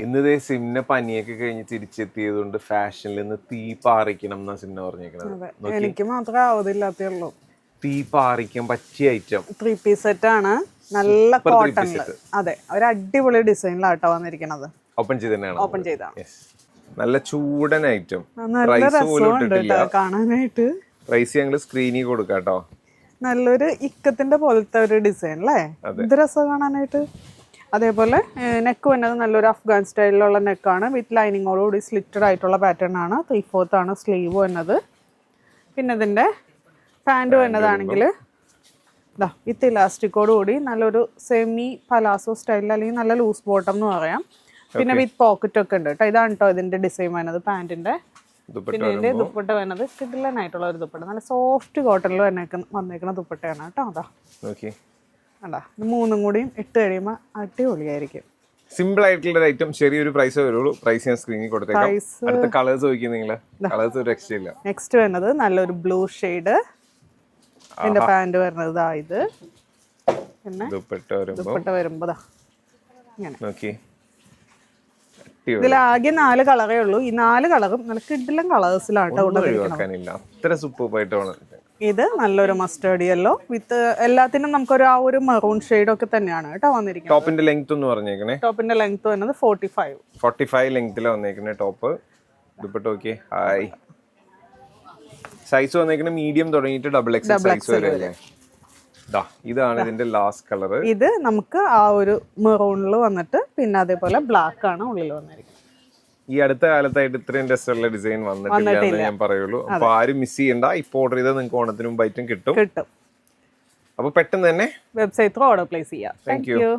ഇന്നതേ സിംന പനിയൊക്കെ കഴിഞ്ഞ് തിരിച്ചെത്തിയതുകൊണ്ട് ഫാഷനിൽ നിന്ന് തീ പാറിക്കണം എന്നാ സിംന പറഞ്ഞേക്കണത്. എനിക്ക് മാത്രമേ ആവതില്ലാത്തേ ഉള്ളൂ. തീ പാറിക്കാൻ പറ്റിയ ഐറ്റം 3 പീസ് സെറ്റ് ആണ്, നല്ല കോട്ടണില്. അതെ, ഒരു അടിപൊളി ഡിസൈനിലാട്ടോ വന്നിരിക്കുന്നത്. ഓപ്പൺ ചെയ്തതാണ്. ഓപ്പൺ ചെയ്താ നല്ല ചൂടൻ ഐറ്റം. നല്ല രസമുണ്ട് കാണാനായിട്ട്. പ്രൈസ് ഞങ്ങള് സ്ക്രീനിൽ കൊടുക്കാട്ടോ. നല്ലൊരു ഇക്കത്തിന്റെ പോലത്തെ ഒരു ഡിസൈൻ അല്ലേ, ഇത് രസം കാണാനായിട്ട്. അതേപോലെ നെക്ക് വന്നത് നല്ലൊരു അഫ്ഗാൻ സ്റ്റൈലിലുള്ള നെക്കാണ്, വിത്ത് ലൈനിങ്ങോടുകൂടി സ്ലിറ്റഡ് ആയിട്ടുള്ള പാറ്റേൺ ആണ്. 3/4 ആണ് സ്ലീവ് വന്നത്. പിന്നെ ഇതിന്റെ പാൻറ് വന്നതാണെങ്കിൽ വിത്ത് ഇലാസ്റ്റിക്കോട് കൂടി നല്ലൊരു സെമി പലാസോ സ്റ്റൈലിൽ, അല്ലെങ്കിൽ നല്ല ലൂസ് ബോട്ടം എന്ന് പറയാം. പിന്നെ വിത്ത് പോക്കറ്റ് ഒക്കെ ഉണ്ട് കേട്ടോ. ഇതാണ് കേട്ടോ ഇതിന്റെ ഡിസൈൻ വരുന്നത് പാൻറിന്റെ. പിന്നെ ഇതിന്റെ ദുപ്പട്ട വരുന്നത് കിഡിലനായിട്ടുള്ള ഒരു ദുപ്പട്ട, നല്ല സോഫ്റ്റ് കോട്ടണിൽ വന്നേക്കുന്ന ദുപ്പട്ടയാണ് കേട്ടോ. അതാ അതാ, ഇത് മൂന്നും കൂടിയും ഇട്ട് കഴിയുമ്പോൾ അടിപൊളിയായിരിക്കും. സിമ്പിൾ ആയിട്ടുള്ള ഐറ്റം. ചെറിയൊരു പ്രൈസ് വരുള്ളൂ. പ്രൈസ് ഞാൻ സ്ക്രീനിൽ കൊടുത്തേക്കാം. അടുത്ത കളേഴ്സ് നോക്കിയാൽ നിങ്ങൾ കളേഴ്സ് ഒരു രക്ഷയില്ല. നെക്സ്റ്റ് വരുന്നത് നല്ലൊരു ബ്ലൂ ഷെയ്ഡ്. ഇതിന്റെ പാന്റ് വരുന്നത് ഇതാ ഇത്. പിന്നെ ദുപ്പട്ട വരുമ്പോ ഇങ്ങനെ. ഇതിലാകെ 4 കളറേ ഉള്ളൂ. ഈ 4 കളറും നല്ല കിഡിലും കളേഴ്സിലാണ്. ഇത് നല്ലൊരു മസ്റ്റേർഡ് യെല്ലോ വിത്ത് എല്ലാത്തിനും നമുക്കൊരു ആ ഒരു മെറൂൺ ഷെയ്ഡ് ഒക്കെ തന്നെയാണ് കേട്ടോ വന്നിരിക്കുന്നത്. ടോപ്പിന്റെ ലെങ്ത് ഒന്ന് പറഞ്ഞേക്കണേ. ടോപ്പിന്റെ ലെങ്ത് വരുന്നത് 45 ലെങ്തിലാണ് വന്നേക്കുന്നത് top. Dupatta okay. Hi. Size വന്നേക്കുന്നത് മീഡിയം തുടങ്ങിയിട്ട് XXL സൈസ് വരെ അല്ലേ. ഇതാണ് ഇതിന്റെ ലാസ്റ്റ് കളർ. ഇത് നമുക്ക് ആ ഒരു മെറൂണിൽ വന്നിട്ട് പിന്നെ അതേപോലെ ബ്ലാക്ക് ആണ് ഉള്ളിൽ വന്നിരിക്കുന്നത്. ഈ അടുത്ത കാലത്തായിട്ട് ഇത്രയും രസമുള്ള ഡിസൈൻ വന്നിട്ടില്ല എന്ന് ഞാൻ പറയുള്ളൂ. അപ്പൊ ആരും മിസ് ചെയ്യണ്ട. ഇപ്പോൾ ഓർഡർ ചെയ്താൽ നിങ്ങൾക്ക് ഓണത്തിന് മുമ്പായിട്ടും കിട്ടും. അപ്പൊ പെട്ടെന്ന് തന്നെ വെബ്സൈറ്റിൽ ഓർഡർ പ്ലേസ് ചെയ്യാം. Thank you.